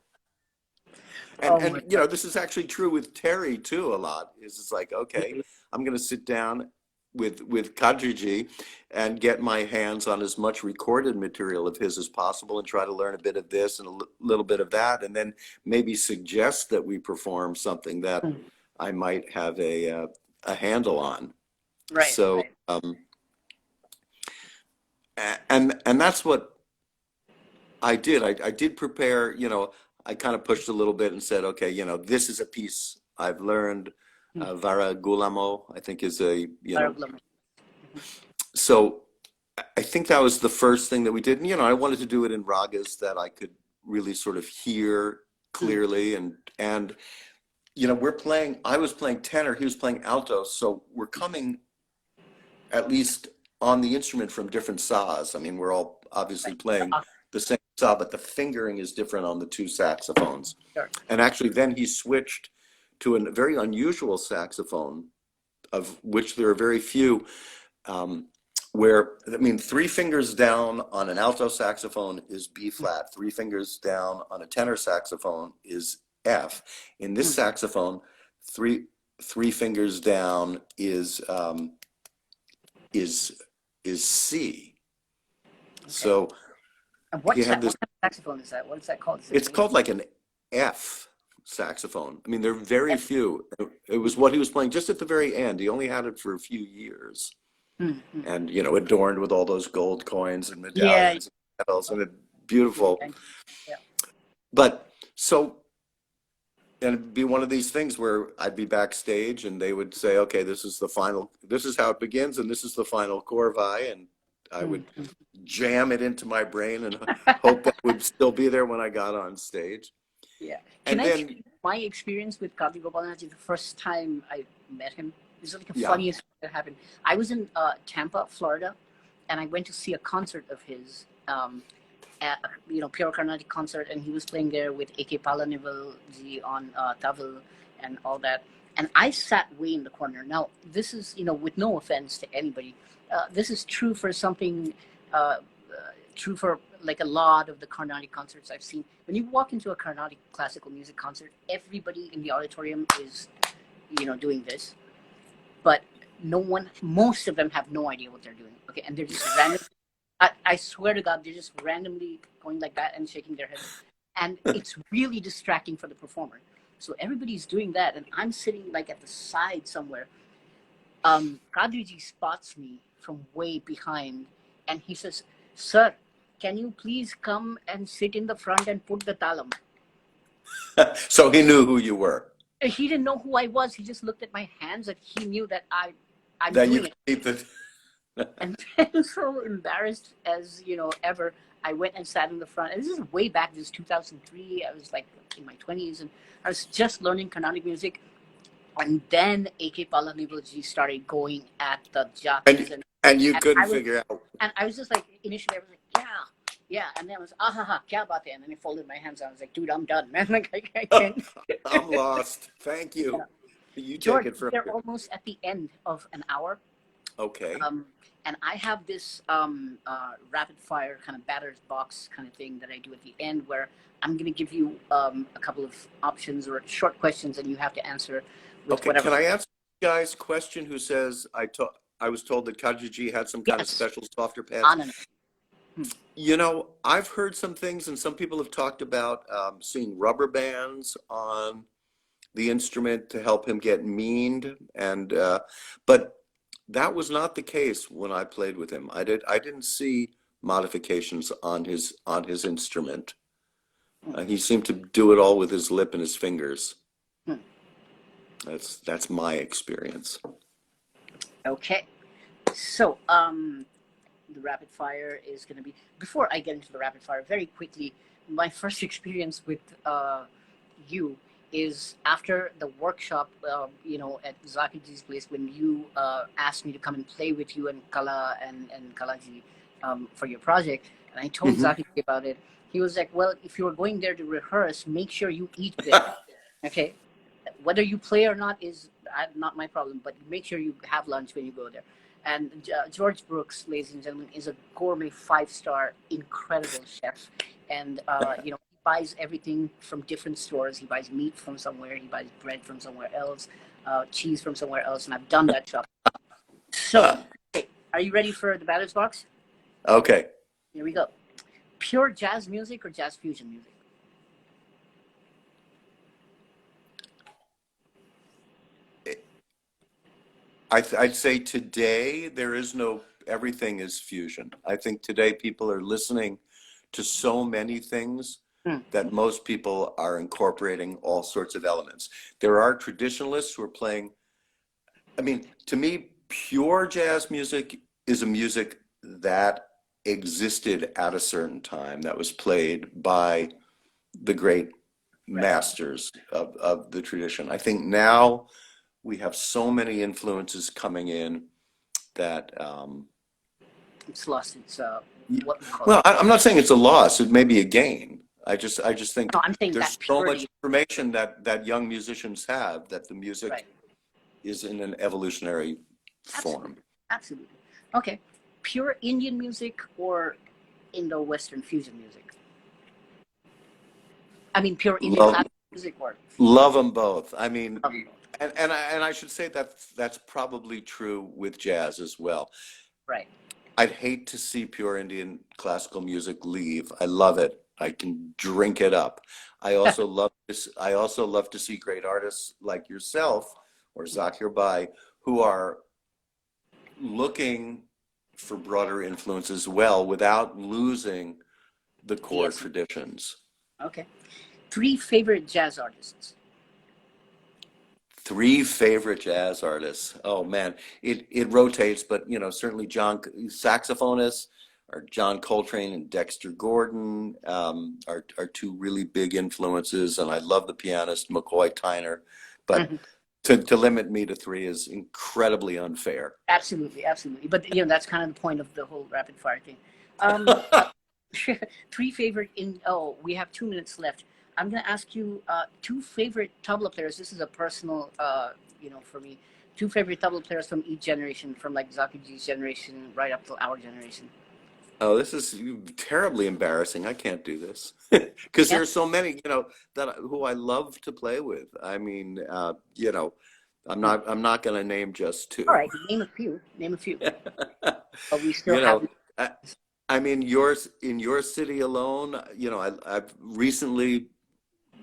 Oh my and God. this is actually true with Terry too a lot. Is it's like, okay, Really? I'm going to sit down with Kadriji and get my hands on as much recorded material of his as possible and try to learn a bit of this and a little bit of that, and then maybe suggest that we perform something that Hmm. I might have a handle on. Right, So, right. and that's what I did. I did prepare, I kind of pushed a little bit and said, okay, this is a piece I've learned. Hmm. Vara Gulamo, I think is Paraglama. so I think that was the first thing that we did. And, I wanted to do it in ragas that I could really sort of hear Hmm. clearly. And, I was playing tenor, he was playing alto. So we're coming at least on the instrument from different saws. I mean, we're all obviously Right. playing the same saw, but the fingering is different on the two saxophones. Sure. And actually, then he switched to a very unusual saxophone, of which there are very few, where, I mean, three fingers down on an alto saxophone is B Hmm. flat, three fingers down on a tenor saxophone is F. In this Hmm. saxophone, three fingers down is is C. Okay. So And he had what this, kind of saxophone is that? What is that called? Is it it's a name? called like an F saxophone. I mean, there are very F. few. It was what he was playing just at the very end. He only had it for a few years. Hmm. Hmm. And, adorned with all those gold coins and Yeah. medallions and medals and Yeah. beautiful. Yeah. But so, and it'd be one of these things where I'd be backstage and they would say, okay, this is how it begins and this is the final corvi. And I Hmm. would Hmm. jam it into my brain and hope that would still be there when I got on stage. Yeah. Can And I then, share my experience with Karthik Gopalanaji the first time I met him? This is like the yeah, funniest thing that happened. I was in Tampa, Florida, and I went to see a concert of his, at, pure Carnatic concert, and he was playing there with A.K. Palanival ji on tabla and all that. And I sat way in the corner. Now, this is, with no offense to anybody, this is true for something, true for like a lot of the Carnatic concerts I've seen. When you walk into a Carnatic classical music concert, everybody in the auditorium is, doing this, but no one, most of them have no idea what they're doing. Okay, and they're just random. I swear to God, they're just randomly going like that and shaking their head, and it's really distracting for the performer. So everybody's doing that, and I'm sitting like at the side somewhere. Kadriji spots me from way behind, and he says, "Sir, can you please come and sit in the front and put the talam?" so he knew who you were, He didn't know who I was. He just looked at my hands, and he knew that I'm that you doing could it. keep the, And then, so embarrassed as ever, I went and sat in the front. And this is way back. This is 2003. I was like in my 20s, and I was just learning Carnatic music. And then A.K. Palanivalji started going at the jockeys, and you and couldn't I was figure out. and I was just like, initially I was like, yeah, and then I was kya baat hai, and then I folded my hands. I was like, dude, I'm done, man. Like I can't. I'm lost. Thank Yeah. you. You take George, it from they're here. almost at the end of an hour. Okay. And I have this rapid fire kind of batter's box kind of thing that I do at the end, where I'm going to give you a couple of options or short questions, and you have to answer with Okay. whatever. Can I ask you guys question who says I was told that Kajiji had some kind of Yes, special softer pads. on and on. You know, I've heard some things, and some people have talked about seeing rubber bands on the instrument to help him get meaned, and but that was not the case when I played with him. I didn't see modifications on his instrument. He seemed to do it all with his lip and his fingers. Hmm. That's my experience. Okay, so the rapid fire is going to be, before I get into the rapid fire, very quickly, my first experience with you is after the workshop, at Zakiji's place, when you asked me to come and play with you and Kala and Kalaji for your project. And I told Mm-hmm. Zakiji about it. He was like, well, if you're going there to rehearse, make sure you eat there. Okay? Whether you play or not is not my problem, but make sure you have lunch when you go there. And George Brooks, ladies and gentlemen, is a gourmet 5-star, incredible chef. And, he buys everything from different stores. He buys meat from somewhere. He buys bread from somewhere else, cheese from somewhere else. And I've done that shop. So, okay, are you ready for the batter's box? Okay. Here we go. Pure jazz music or jazz fusion music? I'd say today everything is fusion. I think today people are listening to so many things that most people are incorporating all sorts of elements. There are traditionalists who are playing, I mean, to me, pure jazz music is a music that existed at a certain time, that was played by the great masters of the tradition. I think now we have so many influences coming in that It's lost its what we call well, it. I'm not saying it's a loss. It may be a gain. I just think No, I'm saying there's that so purity. much information that young musicians have that the music Right. is in an evolutionary form. Absolutely. Okay. Pure Indian music or Indo-Western fusion music? I mean, pure Indian classical music or Love them both. I mean, love them both. and I should say that that's probably true with jazz as well. Right. I'd hate to see pure Indian classical music leave. I love it. I can drink it up. I also love this. I also love to see great artists like yourself or Zakir Bai who are looking for broader influence as well without losing the core traditions. Okay. 3 favorite jazz artists. 3 favorite jazz artists. Oh man, it rotates, but certainly saxophonists are John Coltrane and Dexter Gordon are 2 really big influences, and I love the pianist McCoy Tyner, but to limit me to 3 is incredibly unfair. Absolutely, absolutely. But that's kind of the point of the whole rapid fire thing. 3 favorite we have 2 minutes left. I'm going to ask you 2 favorite tabla players. This is a personal, for me. 2 favorite tabla players from each generation, from like Zakiji's generation right up to our generation. Oh, this is terribly embarrassing. I can't do this because there are so many, who I love to play with. I mean, I'm not going to name just 2. All right, name a few. Name a few. But we still have. I mean, in your city alone, I've recently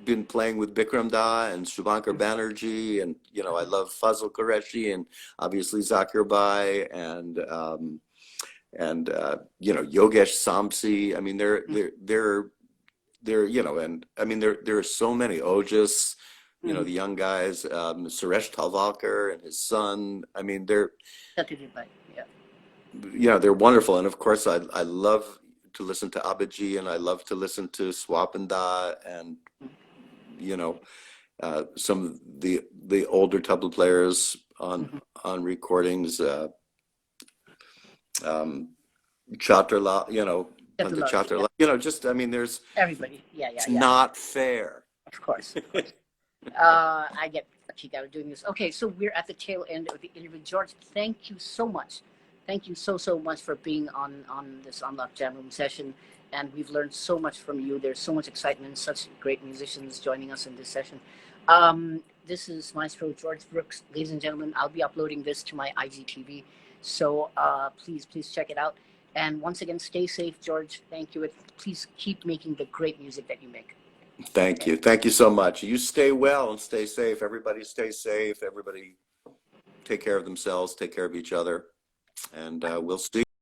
been playing with Bikram Da and Shubhankar Banerjee, and I love Fazl Qureshi and obviously Zakir Bai and Yogesh Samsi. I mean, and I mean there are so many Ojas, the young guys, Suresh Talwalkar and his son. I mean, they're wonderful, and of course I love to listen to Abhijit, and I love to listen to Swapanda, and some of the older tabla players on recordings, Chatrala, Pandit Chatrala, just, I mean, there's everybody. It's not fair. Of course. I get a kick out of doing this. Okay, so we're at the tail end of the interview. George, thank you so much. Thank you so much for being on this Unlocked Jam Room session. And we've learned so much from you. There's so much excitement, such great musicians joining us in this session. This is Maestro George Brooks. Ladies and gentlemen, I'll be uploading this to my IGTV. So please check it out. And once again, stay safe, George. Thank you. And please keep making the great music that you make. Thank you. Thank you so much. You stay well and stay safe. Everybody stay safe. Everybody take care of themselves, take care of each other, and we'll see